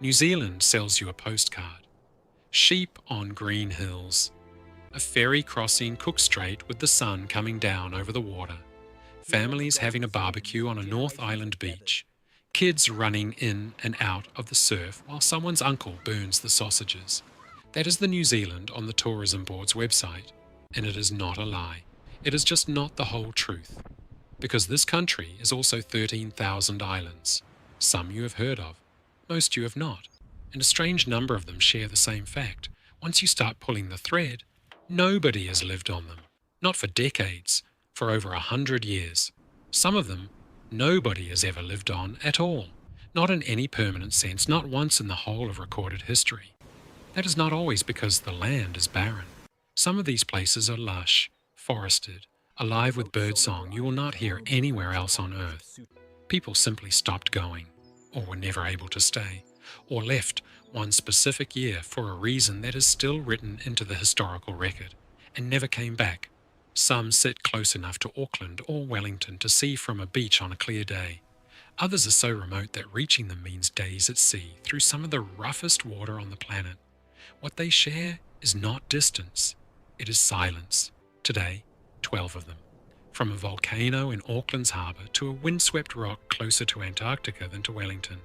New Zealand sells you a postcard. Sheep on green hills. A ferry crossing Cook Strait with the sun coming down over the water. Families having a barbecue on a North Island beach. Kids running in and out of the surf while someone's uncle burns the sausages. That is the New Zealand on the Tourism Board's website, and it is not a lie. It is just not the whole truth. Because this country is also 13,000 islands. Some you have heard of, most you have not, and a strange number of them share the same fact. Once you start pulling the thread, nobody has lived on them. Not for decades, for over 100 years. Some of them, nobody has ever lived on at all. Not in any permanent sense, not once in the whole of recorded history. That is not always because the land is barren. Some of these places are lush, forested, alive with birdsong you will not hear anywhere else on Earth. People simply stopped going, or were never able to stay, or left one specific year for a reason that is still written into the historical record, and never came back. Some sit close enough to Auckland or Wellington to see from a beach on a clear day. Others are so remote that reaching them means days at sea through some of the roughest water on the planet. What they share is not distance, it is silence. Today, 12 of them. From a volcano in Auckland's harbour to a windswept rock closer to Antarctica than to Wellington.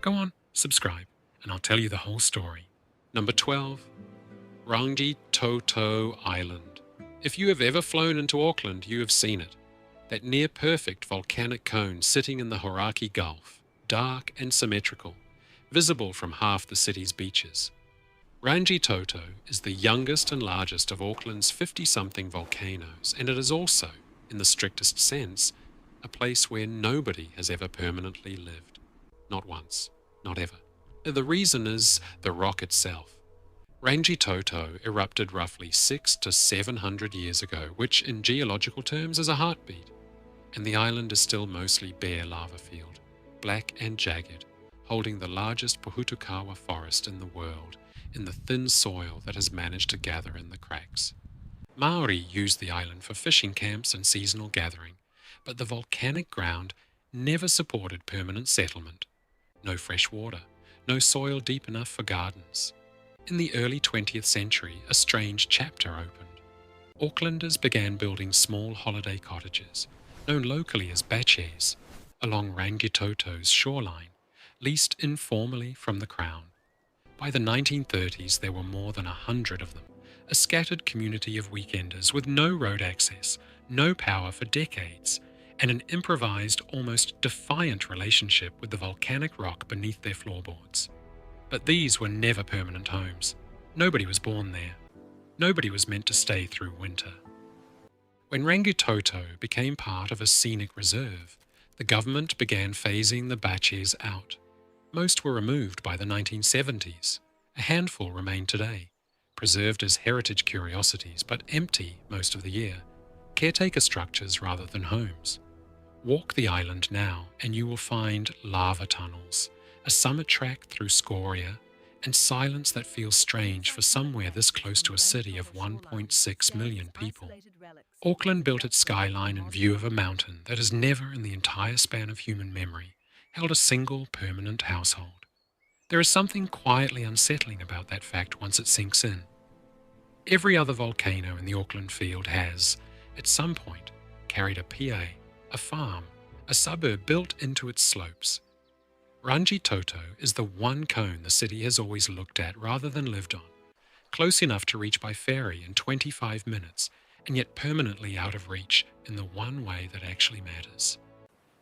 Go on, subscribe, and I'll tell you the whole story. Number 12. Rangitoto Island. If you have ever flown into Auckland, you have seen it. That near-perfect volcanic cone sitting in the Hautere Gulf, dark and symmetrical, visible from half the city's beaches. Rangitoto is the youngest and largest of Auckland's 50-something volcanoes, and it is also, in the strictest sense, a place where nobody has ever permanently lived. Not once, not ever. The reason is the rock itself. Rangitoto erupted roughly 600 to 700 years ago, which in geological terms is a heartbeat, and the island is still mostly bare lava field, black and jagged, holding the largest pohutukawa forest in the world, in the thin soil that has managed to gather in the cracks. Maori used the island for fishing camps and seasonal gathering, but the volcanic ground never supported permanent settlement. No fresh water, no soil deep enough for gardens. In the early 20th century, a strange chapter opened. Aucklanders began building small holiday cottages, known locally as baches, along Rangitoto's shoreline, leased informally from the Crown. By the 1930s, there were more than 100 of them, a scattered community of weekenders with no road access, no power for decades, and an improvised, almost defiant relationship with the volcanic rock beneath their floorboards. But these were never permanent homes. Nobody was born there. Nobody was meant to stay through winter. When Rangitoto became part of a scenic reserve, the government began phasing the baches out. Most were removed by the 1970s. A handful remain today, preserved as heritage curiosities, but empty most of the year, caretaker structures rather than homes. Walk the island now and you will find lava tunnels, a summit track through scoria, and silence that feels strange for somewhere this close to a city of 1.6 million people. Auckland built its skyline in view of a mountain that has never in the entire span of human memory held a single permanent household. There is something quietly unsettling about that fact once it sinks in. Every other volcano in the Auckland field has, at some point, carried a PA, a farm, a suburb built into its slopes. Rangitoto is the one cone the city has always looked at rather than lived on, close enough to reach by ferry in 25 minutes, and yet permanently out of reach in the one way that actually matters.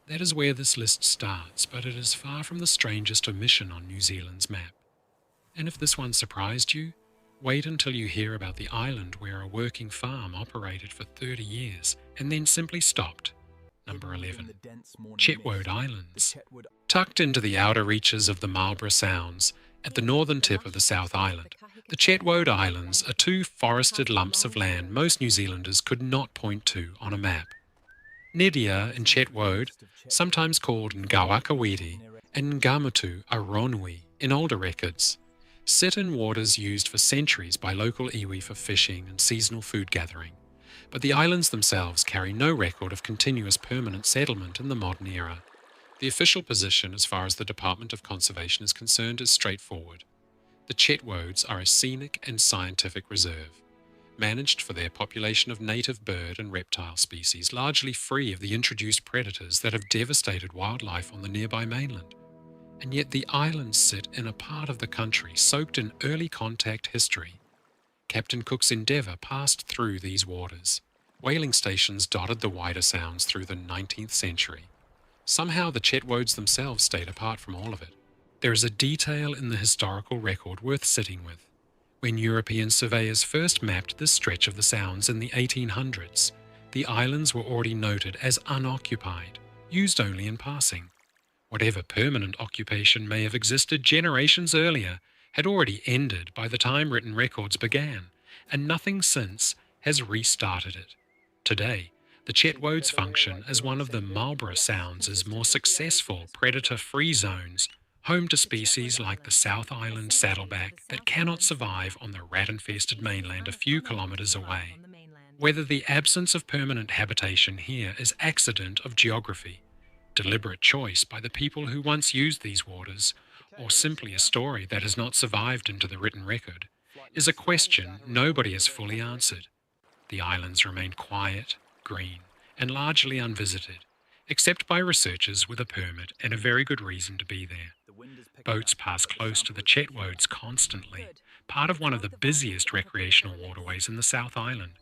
That is where this list starts, but it is far from the strangest omission on New Zealand's map. And if this one surprised you, wait until you hear about the island where a working farm operated for 30 years and then simply stopped. Number 11. Chetwode Islands. Tucked into the outer reaches of the Marlborough Sounds, at the northern tip of the South Island, the Chetwode Islands are two forested lumps of land most New Zealanders could not point to on a map. Nedia and Chetwode, sometimes called Ngawakawiri and Ngamutu Aronui in older records, sit in waters used for centuries by local iwi for fishing and seasonal food gathering, but the islands themselves carry no record of continuous permanent settlement in the modern era. The official position as far as the Department of Conservation is concerned is straightforward. The Chetwodes are a scenic and scientific reserve, managed for their population of native bird and reptile species, largely free of the introduced predators that have devastated wildlife on the nearby mainland. And yet the islands sit in a part of the country soaked in early contact history. Captain Cook's Endeavour passed through these waters. Whaling stations dotted the wider sounds through the 19th century. Somehow the Chetwodes themselves stayed apart from all of it. There is a detail in the historical record worth sitting with. When European surveyors first mapped this stretch of the Sounds in the 1800s, the islands were already noted as unoccupied, used only in passing. Whatever permanent occupation may have existed generations earlier had already ended by the time written records began, and nothing since has restarted it. Today, the Chetwodes function as one of the Marlborough Sounds' more successful predator-free zones, home to species like the South Island saddleback that cannot survive on the rat-infested mainland a few kilometres away. Whether the absence of permanent habitation here is accident of geography, deliberate choice by the people who once used these waters, or simply a story that has not survived into the written record, is a question nobody has fully answered. The islands remain quiet, green, and largely unvisited, except by researchers with a permit and a very good reason to be there. Boats pass close to the Chetwodes constantly, part of one of the busiest recreational waterways in the South Island,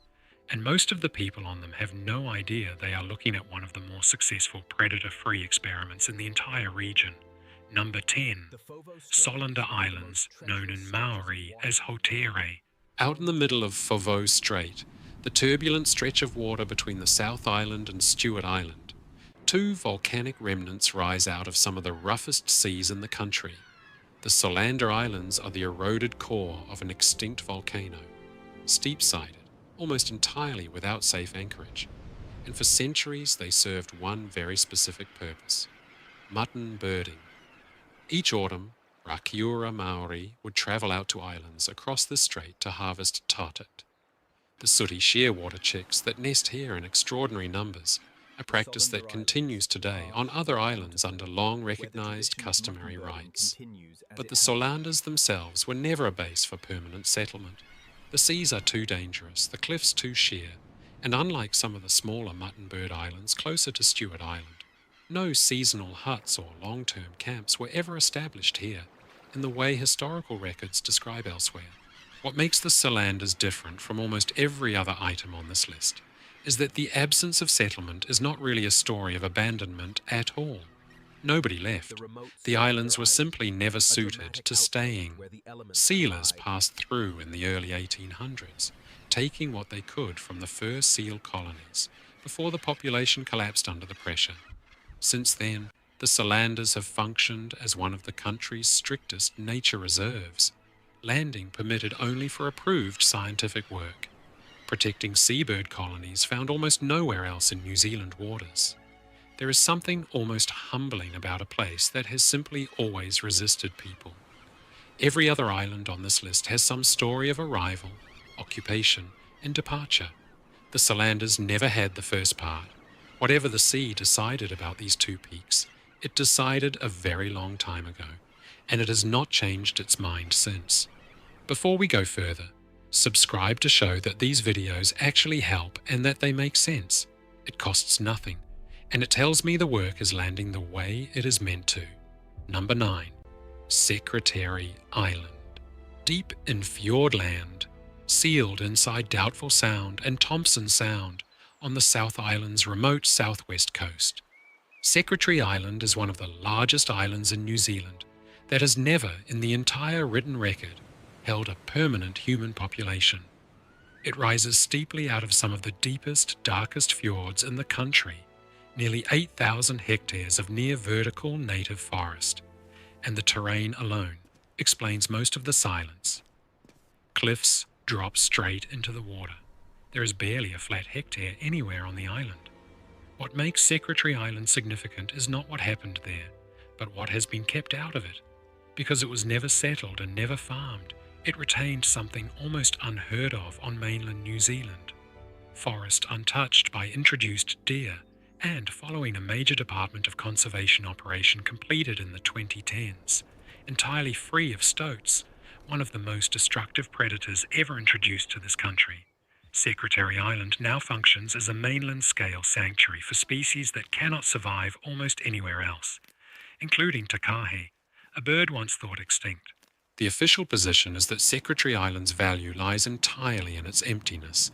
and most of the people on them have no idea they are looking at one of the more successful predator-free experiments in the entire region. Number 10, Solander Islands, known in Maori as Hautere. Out in the middle of Chetwode Strait, the turbulent stretch of water between the South Island and Stewart Island, two volcanic remnants rise out of some of the roughest seas in the country. The Solander Islands are the eroded core of an extinct volcano, steep-sided, almost entirely without safe anchorage, and for centuries they served one very specific purpose: mutton birding. Each autumn, Rakiura Maori would travel out to islands across the strait to harvest tatat, the sooty shearwater chicks that nest here in extraordinary numbers, a practice that continues today on other islands under long recognised customary rites. But the Solanders themselves were never a base for permanent settlement. The seas are too dangerous, the cliffs too sheer, and unlike some of the smaller mutton bird islands closer to Stewart Island, no seasonal huts or long-term camps were ever established here, in the way historical records describe elsewhere. What makes the Solanders different from almost every other item on this list is that the absence of settlement is not really a story of abandonment at all. Nobody left. The islands were simply never suited to staying. Sealers passed through in the early 1800s, taking what they could from the fur seal colonies, before the population collapsed under the pressure. Since then, the Solanders have functioned as one of the country's strictest nature reserves, landing permitted only for approved scientific work, protecting seabird colonies found almost nowhere else in New Zealand waters. There is something almost humbling about a place that has simply always resisted people. Every other island on this list has some story of arrival, occupation, and departure. The Solanders never had the first part. Whatever the sea decided about these two peaks, it decided a very long time ago, and it has not changed its mind since. Before we go further, subscribe to show that these videos actually help and that they make sense. It costs nothing, and it tells me the work is landing the way it is meant to. Number 9, Chetwode Island. Deep in Fiordland, sealed inside Doubtful Sound and Thompson Sound on the South Island's remote southwest coast. Chetwode Island is one of the largest islands in New Zealand that has never, in the entire written record, held a permanent human population. It rises steeply out of some of the deepest, darkest fjords in the country, nearly 8,000 hectares of near vertical native forest, and the terrain alone explains most of the silence. Cliffs drop straight into the water. There is barely a flat hectare anywhere on the island. What makes Chetwode Island significant is not what happened there, but what has been kept out of it. Because it was never settled and never farmed, it retained something almost unheard of on mainland New Zealand. Forest untouched by introduced deer and following a major Department of Conservation operation completed in the 2010s, entirely free of stoats, one of the most destructive predators ever introduced to this country. Secretary Island now functions as a mainland-scale sanctuary for species that cannot survive almost anywhere else, including takahe, a bird once thought extinct. The official position is that Secretary Island's value lies entirely in its emptiness,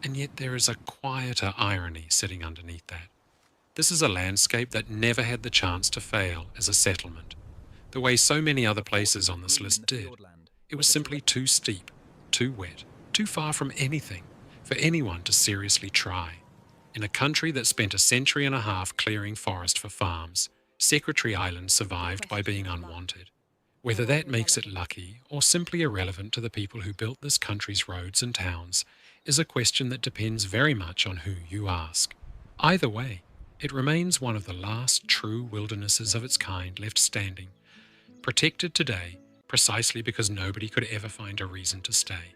and yet there is a quieter irony sitting underneath that. This is a landscape that never had the chance to fail as a settlement, the way so many other places on this list did. It was simply too steep, too wet, too far from anything for anyone to seriously try. In a country that spent a century and a half clearing forest for farms, Secretary Island survived by being unwanted. Whether that makes it lucky or simply irrelevant to the people who built this country's roads and towns is a question that depends very much on who you ask. Either way, it remains one of the last true wildernesses of its kind left standing, protected today precisely because nobody could ever find a reason to stay.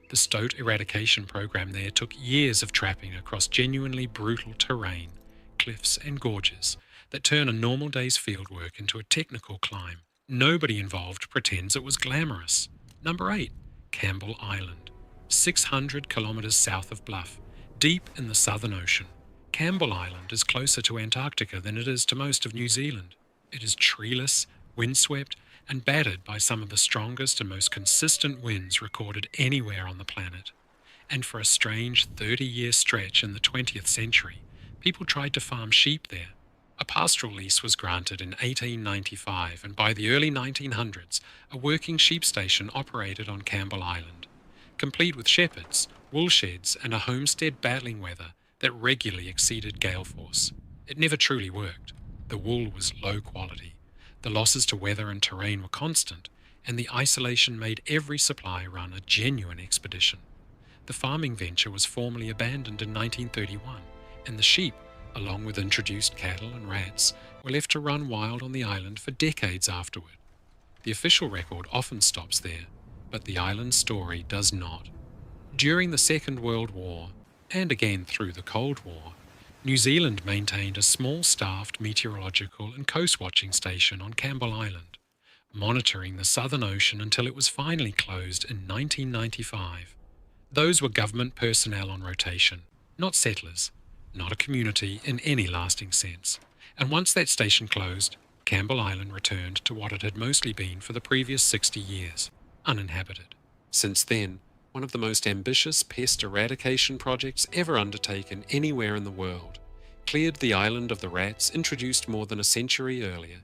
The stoat eradication program there took years of trapping across genuinely brutal terrain, cliffs and gorges that turn a normal day's fieldwork into a technical climb. Nobody involved pretends it was glamorous. Number 8, Campbell Island, 600 kilometres south of Bluff, deep in the Southern Ocean. Campbell Island is closer to Antarctica than it is to most of New Zealand. It is treeless, windswept, and battered by some of the strongest and most consistent winds recorded anywhere on the planet. And for a strange 30-year stretch in the 20th century, people tried to farm sheep there. A pastoral lease was granted in 1895, and by the early 1900s, a working sheep station operated on Campbell Island, complete with shepherds, wool sheds, and a homestead battling weather that regularly exceeded gale force. It never truly worked. The wool was low quality. The losses to weather and terrain were constant, and the isolation made every supply run a genuine expedition. The farming venture was formally abandoned in 1931, and the sheep, along with introduced cattle and rats, were left to run wild on the island for decades afterward. The official record often stops there, but the island's story does not. During the Second World War, and again through the Cold War, New Zealand maintained a small staffed meteorological and coast-watching station on Campbell Island, monitoring the Southern Ocean until it was finally closed in 1995. Those were government personnel on rotation, not settlers, not a community in any lasting sense. And once that station closed, Campbell Island returned to what it had mostly been for the previous 60 years, uninhabited. Since then, one of the most ambitious pest eradication projects ever undertaken anywhere in the world, cleared the island of the rats introduced more than a century earlier,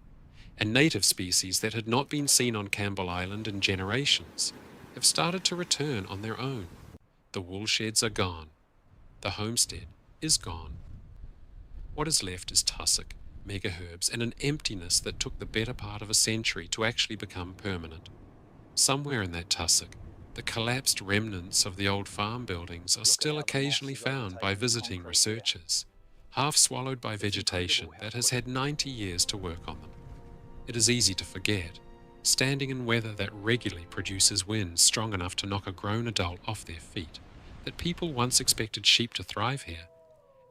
and native species that had not been seen on Campbell Island in generations have started to return on their own. The wool sheds are gone. The homestead is gone. What is left is tussock, megaherbs, and an emptiness that took the better part of a century to actually become permanent. Somewhere in that tussock, the collapsed remnants of the old farm buildings are still occasionally found by visiting researchers, half swallowed by vegetation that has had 90 years to work on them. It is easy to forget, standing in weather that regularly produces winds strong enough to knock a grown adult off their feet, that people once expected sheep to thrive here,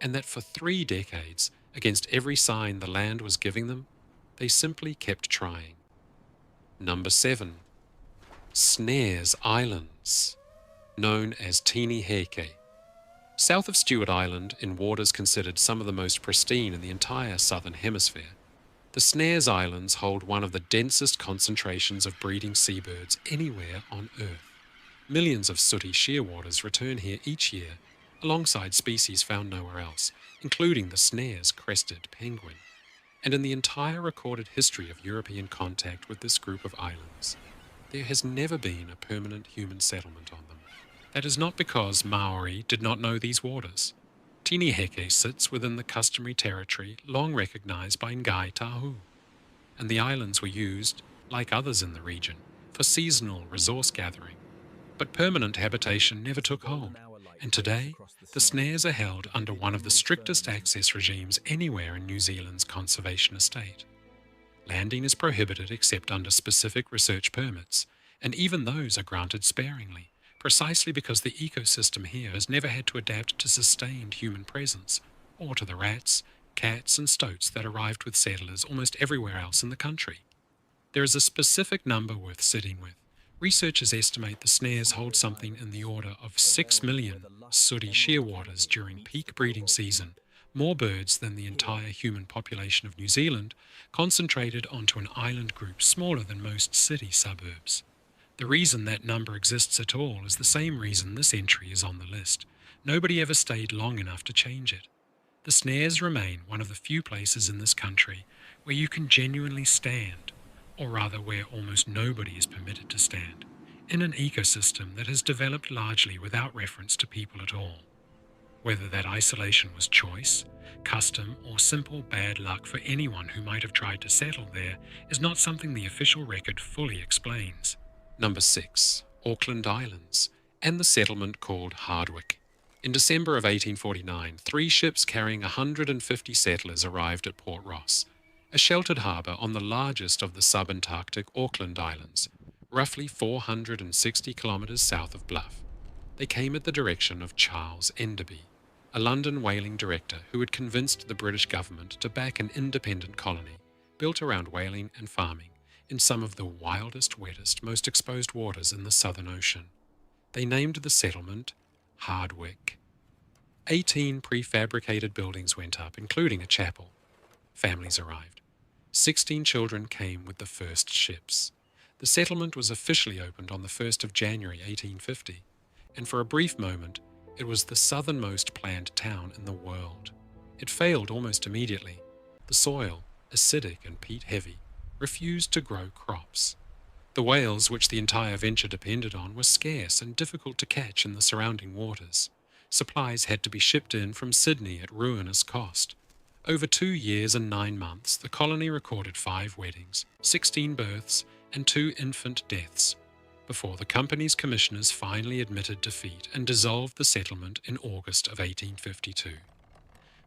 and that for 3 decades, against every sign the land was giving them, they simply kept trying. Number 7. Snares Islands, known as Tini Heke. South of Stewart Island, in waters considered some of the most pristine in the entire southern hemisphere, the Snares Islands hold one of the densest concentrations of breeding seabirds anywhere on Earth. Millions of sooty shearwaters return here each year, alongside species found nowhere else, including the Snares crested penguin, and in the entire recorded history of European contact with this group of islands, there has never been a permanent human settlement on them. That is not because Maori did not know these waters. Tini Heke sits within the customary territory long recognised by Ngai Tahu, and the islands were used, like others in the region, for seasonal resource gathering. But permanent habitation never took hold, and today the Snares are held under one of the strictest access regimes anywhere in New Zealand's conservation estate. Landing is prohibited except under specific research permits, and even those are granted sparingly, precisely because the ecosystem here has never had to adapt to sustained human presence, or to the rats, cats and stoats that arrived with settlers almost everywhere else in the country. There is a specific number worth sitting with. Researchers estimate the snares hold something in the order of 6 million sooty shearwaters during peak breeding season, more birds than the entire human population of New Zealand, concentrated onto an island group smaller than most city suburbs. The reason that number exists at all is the same reason this entry is on the list. Nobody ever stayed long enough to change it. The snares remain one of the few places in this country where you can genuinely stand, or rather where almost nobody is permitted to stand, in an ecosystem that has developed largely without reference to people at all. Whether that isolation was choice, custom, or simple bad luck for anyone who might have tried to settle there is not something the official record fully explains. Number 6. Auckland Islands, and the settlement called Hardwicke. In December of 1849, 3 ships carrying 150 settlers arrived at Port Ross, a sheltered harbour on the largest of the subantarctic Auckland Islands, roughly 460 kilometres south of Bluff. They came at the direction of Charles Enderby, a London whaling director who had convinced the British government to back an independent colony, built around whaling and farming, in some of the wildest, wettest, most exposed waters in the Southern Ocean. They named the settlement Hardwicke. 18 prefabricated buildings went up, including a chapel. Families arrived. 16 children came with the first ships. The settlement was officially opened on the 1st of January 1850, and for a brief moment it was the southernmost planned town in the world. It failed almost immediately. The soil, acidic and peat-heavy, refused to grow crops. The whales which the entire venture depended on were scarce and difficult to catch in the surrounding waters. Supplies had to be shipped in from Sydney at ruinous cost. Over 2 years and 9 months, the colony recorded 5 weddings, 16 births, and 2 infant deaths, before the company's commissioners finally admitted defeat and dissolved the settlement in August of 1852.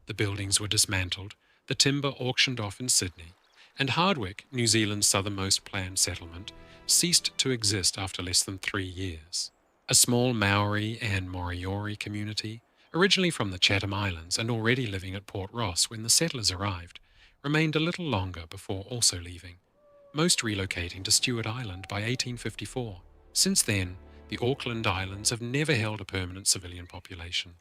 The buildings were dismantled, the timber auctioned off in Sydney, and Hardwicke, New Zealand's southernmost planned settlement, ceased to exist after less than 3 years. A small Maori and Moriori community, originally from the Chatham Islands and already living at Port Ross when the settlers arrived, remained a little longer before also leaving, most relocating to Stewart Island by 1854. Since then, the Auckland Islands have never held a permanent civilian population.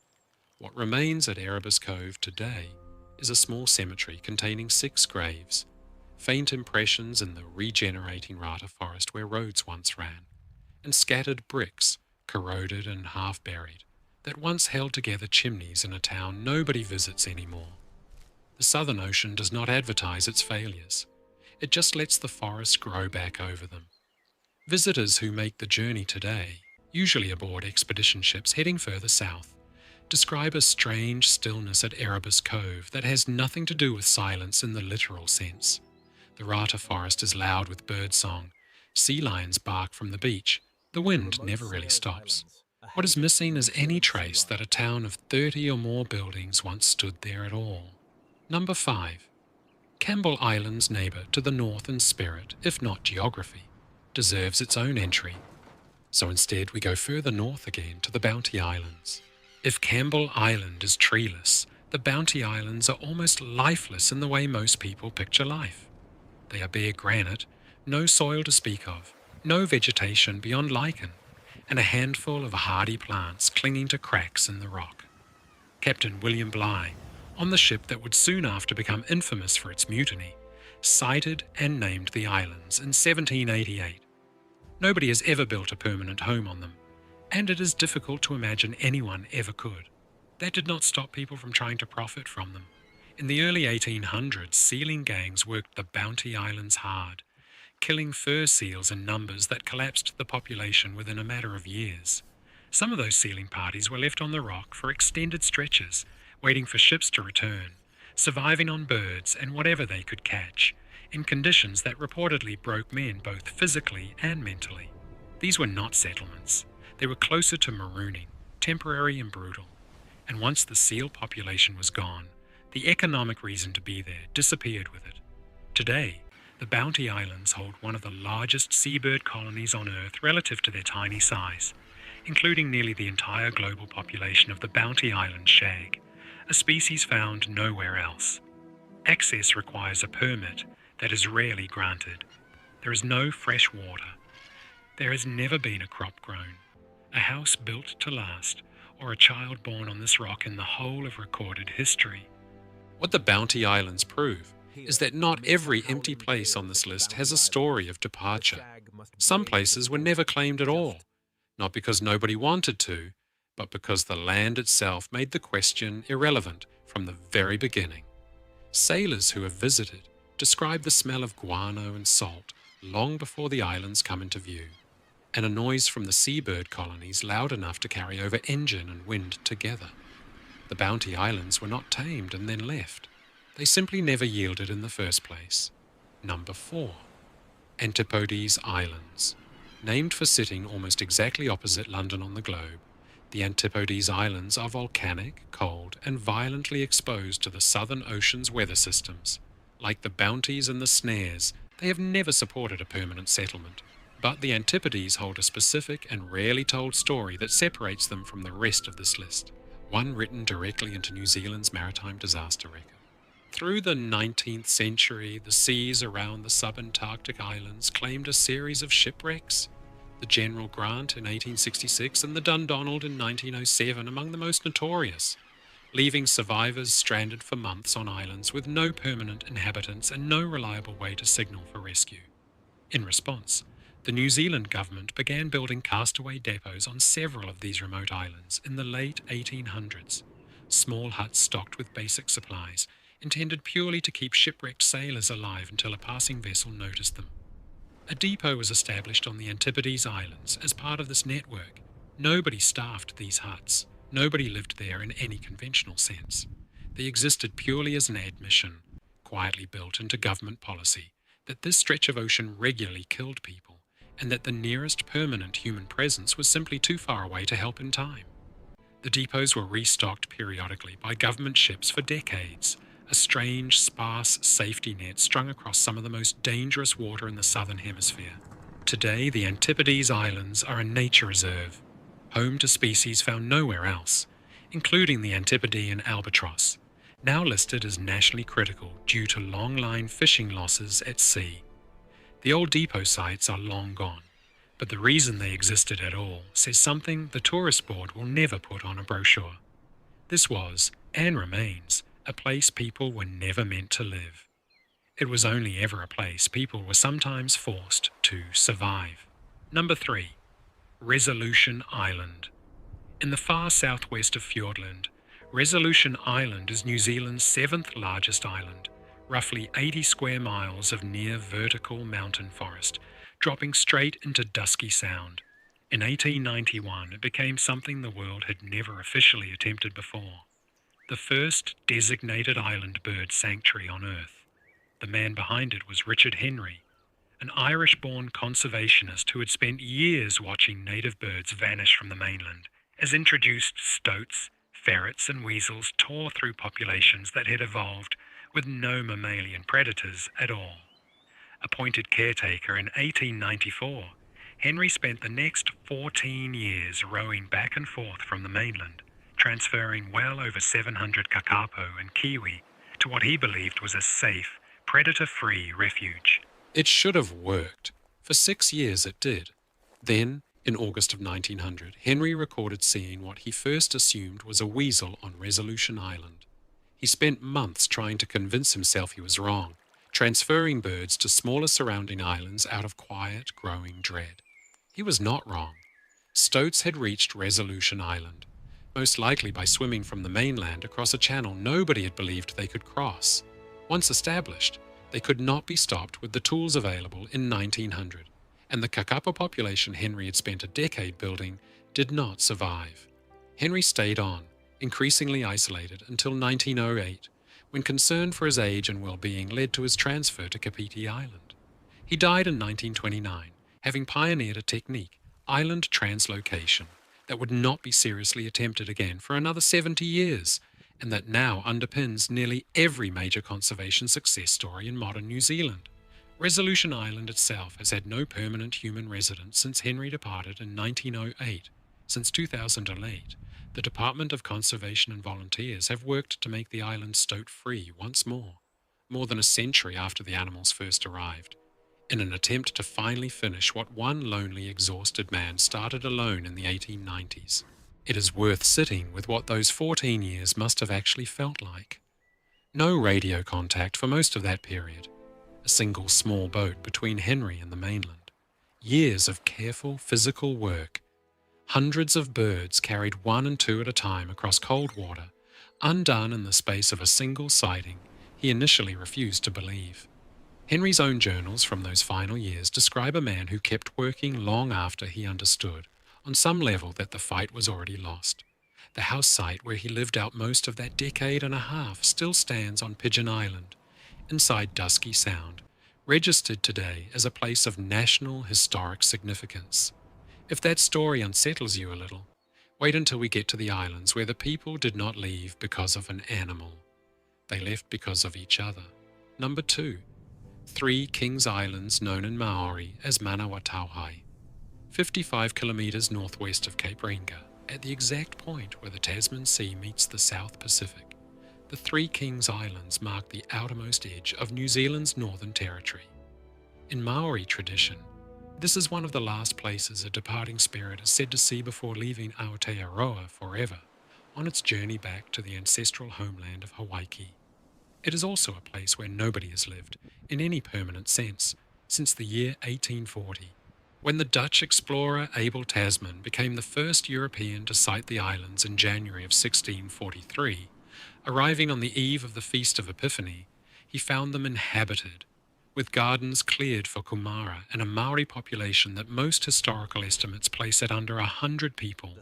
What remains at Erebus Cove today is a small cemetery containing 6 graves, faint impressions in the regenerating rata forest where roads once ran, and scattered bricks, corroded and half-buried, that once held together chimneys in a town nobody visits anymore. The Southern Ocean does not advertise its failures. It just lets the forest grow back over them. Visitors who make the journey today, usually aboard expedition ships heading further south, describe a strange stillness at Erebus Cove that has nothing to do with silence in the literal sense. The rata forest is loud with birdsong. Sea lions bark from the beach. The wind never really stops. What is missing is any trace that a town of 30 or more buildings once stood there at all. Number 5. Campbell Island's neighbour to the north in spirit, if not geography, deserves its own entry. So instead we go further north again to the Bounty Islands. If Campbell Island is treeless, the Bounty Islands are almost lifeless in the way most people picture life. They are bare granite, no soil to speak of, no vegetation beyond lichen, and a handful of hardy plants clinging to cracks in the rock. Captain William Bligh, on the ship that would soon after become infamous for its mutiny, sighted and named the islands in 1788. Nobody has ever built a permanent home on them, and it is difficult to imagine anyone ever could. That did not stop people from trying to profit from them. In the early 1800s, sealing gangs worked the Bounty Islands hard, killing fur seals in numbers that collapsed the population within a matter of years. Some of those sealing parties were left on the rock for extended stretches, waiting for ships to return, surviving on birds and whatever they could catch, in conditions that reportedly broke men both physically and mentally. These were not settlements. They were closer to marooning, temporary and brutal. And once the seal population was gone, the economic reason to be there disappeared with it. Today, the Bounty Islands hold one of the largest seabird colonies on Earth relative to their tiny size, including nearly the entire global population of the Bounty Island shag, a species found nowhere else. Access requires a permit that is rarely granted. There is no fresh water. There has never been a crop grown, a house built to last, or a child born on this rock in the whole of recorded history. What the Bounty Islands prove is that not every empty place on this list has a story of departure. Some places were never claimed at all, not because nobody wanted to, but because the land itself made the question irrelevant from the very beginning. Sailors who have visited describe the smell of guano and salt long before the islands come into view, and a noise from the seabird colonies loud enough to carry over engine and wind together. The Bounty Islands were not tamed and then left. They simply never yielded in the first place. Number 4. Antipodes Islands. Named for sitting almost exactly opposite London on the globe, the Antipodes Islands are volcanic, cold, and violently exposed to the Southern Ocean's weather systems. Like the Bounties and the Snares, they have never supported a permanent settlement. But the Antipodes hold a specific and rarely told story that separates them from the rest of this list, one written directly into New Zealand's maritime disaster record. Through the 19th century, the seas around the subantarctic islands claimed a series of shipwrecks. The General Grant in 1866 and the Dundonald in 1907 among the most notorious, leaving survivors stranded for months on islands with no permanent inhabitants and no reliable way to signal for rescue. In response, the New Zealand government began building castaway depots on several of these remote islands in the late 1800s, small huts stocked with basic supplies, intended purely to keep shipwrecked sailors alive until a passing vessel noticed them. A depot was established on the Antipodes Islands as part of this network. Nobody staffed these huts. Nobody lived there in any conventional sense. They existed purely as an admission, quietly built into government policy, that this stretch of ocean regularly killed people, and that the nearest permanent human presence was simply too far away to help in time. The depots were restocked periodically by government ships for decades, a strange, sparse safety net strung across some of the most dangerous water in the southern hemisphere. Today, the Antipodes Islands are a nature reserve, home to species found nowhere else, including the Antipodean albatross, now listed as nationally critical due to long-line fishing losses at sea. The old depot sites are long gone, but the reason they existed at all says something the tourist board will never put on a brochure. This was, and remains, a place people were never meant to live. It was only ever a place people were sometimes forced to survive. Number 3. Resolution Island. In the far southwest of Fiordland, Resolution Island is New Zealand's 7th largest island, roughly 80 square miles of near vertical mountain forest, dropping straight into Dusky Sound. In 1891, it became something the world had never officially attempted before. The first designated island bird sanctuary on Earth. The man behind it was Richard Henry, an Irish-born conservationist who had spent years watching native birds vanish from the mainland, as introduced stoats, ferrets and weasels tore through populations that had evolved with no mammalian predators at all. Appointed caretaker in 1894, Henry spent the next 14 years rowing back and forth from the mainland, transferring well over 700 kakapo and kiwi to what he believed was a safe, predator-free refuge. It should have worked. For 6 years it did. Then, in August of 1900, Henry recorded seeing what he first assumed was a weasel on Resolution Island. He spent months trying to convince himself he was wrong, transferring birds to smaller surrounding islands out of quiet, growing dread. He was not wrong. Stoats had reached Resolution Island, most likely by swimming from the mainland across a channel nobody had believed they could cross. Once established, they could not be stopped with the tools available in 1900, and the kakapo population Henry had spent a decade building did not survive. Henry stayed on, increasingly isolated until 1908, when concern for his age and well-being led to his transfer to Kapiti Island. He died in 1929, having pioneered a technique, island translocation, that would not be seriously attempted again for another 70 years, and that now underpins nearly every major conservation success story in modern New Zealand. Resolution Island itself has had no permanent human residence since Henry departed in 1908. Since 2008, the Department of Conservation and volunteers have worked to make the island stoat-free once more. more than a century after the animals first arrived, in an attempt to finally finish what one lonely, exhausted man started alone in the 1890s. It is worth sitting with what those 14 years must have actually felt like. No radio contact for most of that period. A single small boat between Henry and the mainland. Years of careful physical work. Hundreds of birds carried one and two at a time across cold water, undone in the space of a single sighting he initially refused to believe. Henry's own journals from those final years describe a man who kept working long after he understood, on some level, that the fight was already lost. The house site where he lived out most of that decade and a half still stands on Pigeon Island, inside Dusky Sound, registered today as a place of national historic significance. If that story unsettles you a little, wait until we get to the islands where the people did not leave because of an animal. They left because of each other. Number 2. 3 Kings Islands known in Maori as Manawatāwhi. 55 kilometres northwest of Cape Ringa, at the exact point where the Tasman Sea meets the South Pacific. The 3 Kings Islands mark the outermost edge of New Zealand's Northern Territory. In Maori tradition, this is one of the last places a departing spirit is said to see before leaving Aotearoa forever, on its journey back to the ancestral homeland of Hautekere. It is also a place where nobody has lived, in any permanent sense, since the year 1840, when the Dutch explorer Abel Tasman became the first European to sight the islands in January of 1643. Arriving on the eve of the Feast of Epiphany, he found them inhabited, with gardens cleared for kumara and a Maori population that most historical estimates place at under 100 people,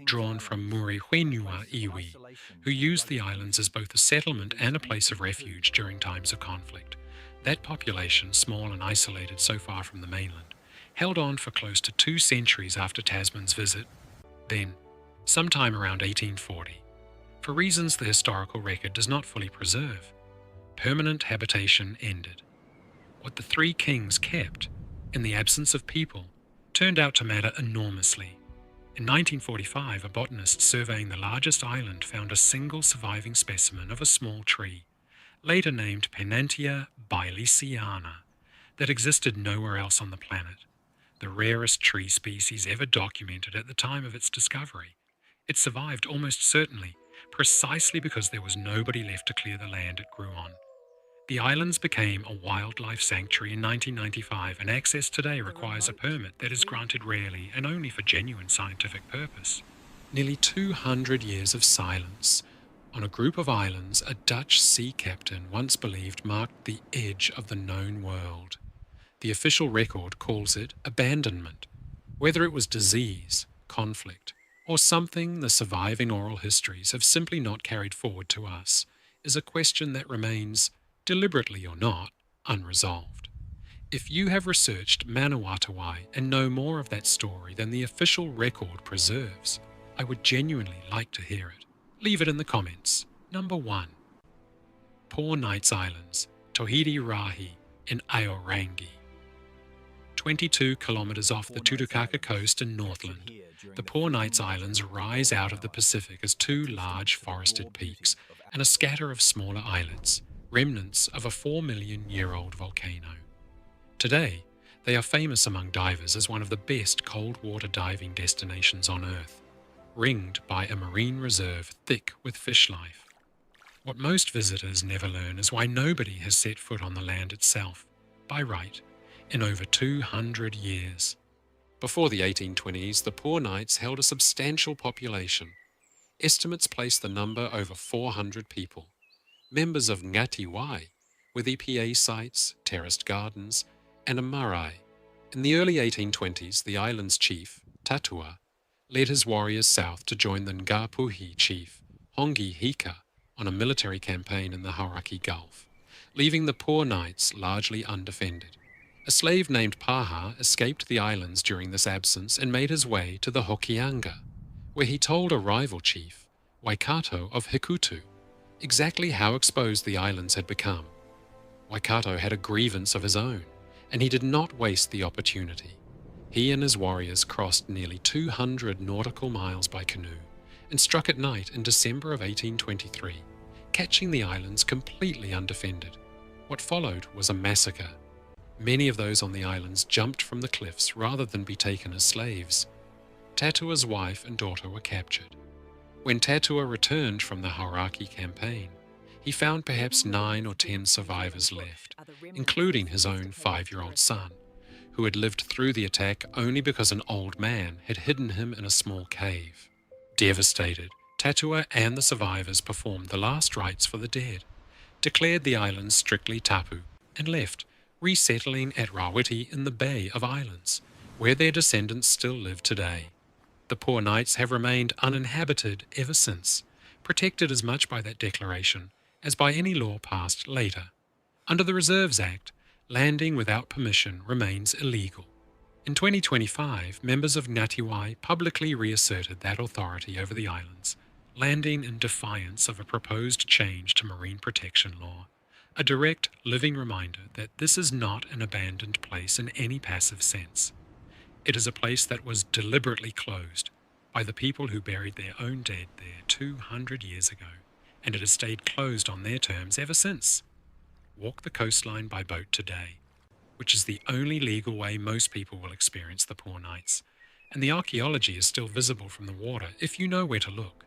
drawn from Muri Whenua iwi, who used the islands as both a settlement and a place of refuge during times of conflict. That population, small and isolated so far from the mainland, held on for close to 2 centuries after Tasman's visit. Then, sometime around 1840, for reasons the historical record does not fully preserve, permanent habitation ended. What the 3 kings kept, in the absence of people, turned out to matter enormously. In 1945, a botanist surveying the largest island found a single surviving specimen of a small tree, later named Pennantia bilesiana, that existed nowhere else on the planet, the rarest tree species ever documented at the time of its discovery. It survived almost certainly, precisely because there was nobody left to clear the land it grew on. The islands became a wildlife sanctuary in 1995, and access today requires a permit that is granted rarely and only for genuine scientific purpose. Nearly 200 years of silence on a group of islands a Dutch sea captain once believed marked the edge of the known world. The official record calls it abandonment. Whether it was disease, conflict, or something the surviving oral histories have simply not carried forward to us is a question that remains, deliberately or not, unresolved. If you have researched Manawatāwhi and know more of that story than the official record preserves, I would genuinely like to hear it. Leave it in the comments. Number 1. Poor Knights Islands, Tohiri Rahi in Aorangi. 22 kilometres off the Tutukaka coast in Northland, the Poor Knights Islands rise out of the Pacific as 2 large forested peaks and a scatter of smaller islets, remnants of a 4-million-year-old volcano. Today, they are famous among divers as one of the best cold water diving destinations on Earth, ringed by a marine reserve thick with fish life. What most visitors never learn is why nobody has set foot on the land itself, by right, in over 200 years. Before the 1820s, the Poor Knights held a substantial population. Estimates place the number over 400 people, members of Ngati Wai, with EPA sites, terraced gardens, and a marae. In the early 1820s, the island's chief, Tatua, led his warriors south to join the Ngapuhi chief, Tini Heke, on a military campaign in the Hautekere Gulf, leaving the Poor Knights largely undefended. A slave named Paha escaped the islands during this absence and made his way to the Hokianga, where he told a rival chief, Waikato of Hikutu, exactly how exposed the islands had become. Waikato had a grievance of his own, and he did not waste the opportunity. He and his warriors crossed nearly 200 nautical miles by canoe and struck at night in December of 1823, catching the islands completely undefended. What followed was a massacre. Many of those on the islands jumped from the cliffs rather than be taken as slaves. Tatua's wife and daughter were captured. When Tatua returned from the Hautere campaign, he found perhaps 9 or 10 survivors left, including his own 5-year-old son, who had lived through the attack only because an old man had hidden him in a small cave. Devastated, Tatua and the survivors performed the last rites for the dead, declared the islands strictly tapu, and left, resettling at Rawiti in the Bay of Islands, where their descendants still live today. The poor knights have remained uninhabited ever since, protected as much by that declaration as by any law passed later. Under the Reserves Act, landing without permission remains illegal. In 2025, members of Ngāti publicly reasserted that authority over the islands, landing in defiance of a proposed change to marine protection law, a direct, living reminder that this is not an abandoned place in any passive sense. It is a place that was deliberately closed by the people who buried their own dead there 200 years ago, and it has stayed closed on their terms ever since. Walk the coastline by boat today, which is the only legal way most people will experience the poor nights, and the archaeology is still visible from the water if you know where to look.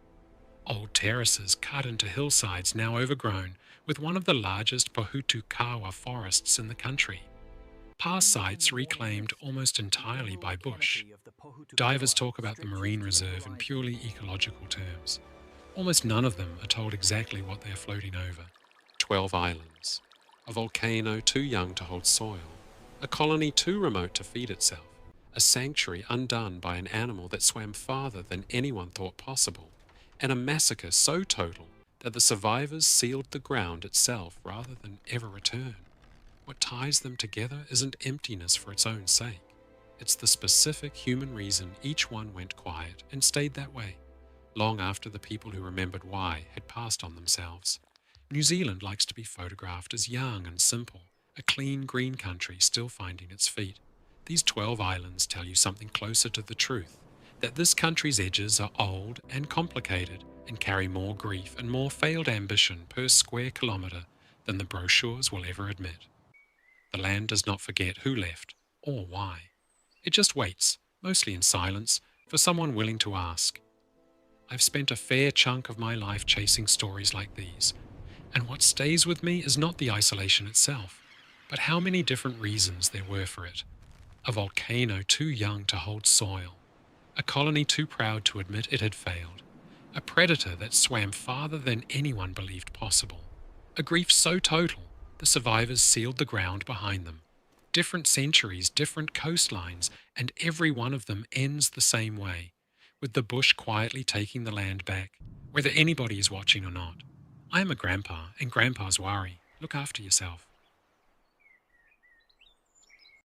Old terraces cut into hillsides now overgrown with one of the largest pohutukawa forests in the country. Past sites reclaimed almost entirely by bush. Divers talk about the marine reserve in purely ecological terms. Almost none of them are told exactly what they are floating over. 12 islands. A volcano too young to hold soil. A colony too remote to feed itself. A sanctuary undone by an animal that swam farther than anyone thought possible. And a massacre so total that the survivors sealed the ground itself rather than ever return. What ties them together isn't emptiness for its own sake. It's the specific human reason each one went quiet and stayed that way, long after the people who remembered why had passed on themselves. New Zealand likes to be photographed as young and simple, a clean green country still finding its feet. These 12 islands tell you something closer to the truth, that this country's edges are old and complicated and carry more grief and more failed ambition per square kilometre than the brochures will ever admit. The land does not forget who left or why. It just waits, mostly in silence, for someone willing to ask. I've spent a fair chunk of my life chasing stories like these, and what stays with me is not the isolation itself, but how many different reasons there were for it. A volcano too young to hold soil, a colony too proud to admit it had failed, a predator that swam farther than anyone believed possible, a grief so total the survivors sealed the ground behind them. Different centuries, different coastlines, and every one of them ends the same way, with the bush quietly taking the land back, whether anybody is watching or not. I am a grandpa, and grandpas worry. Look after yourself.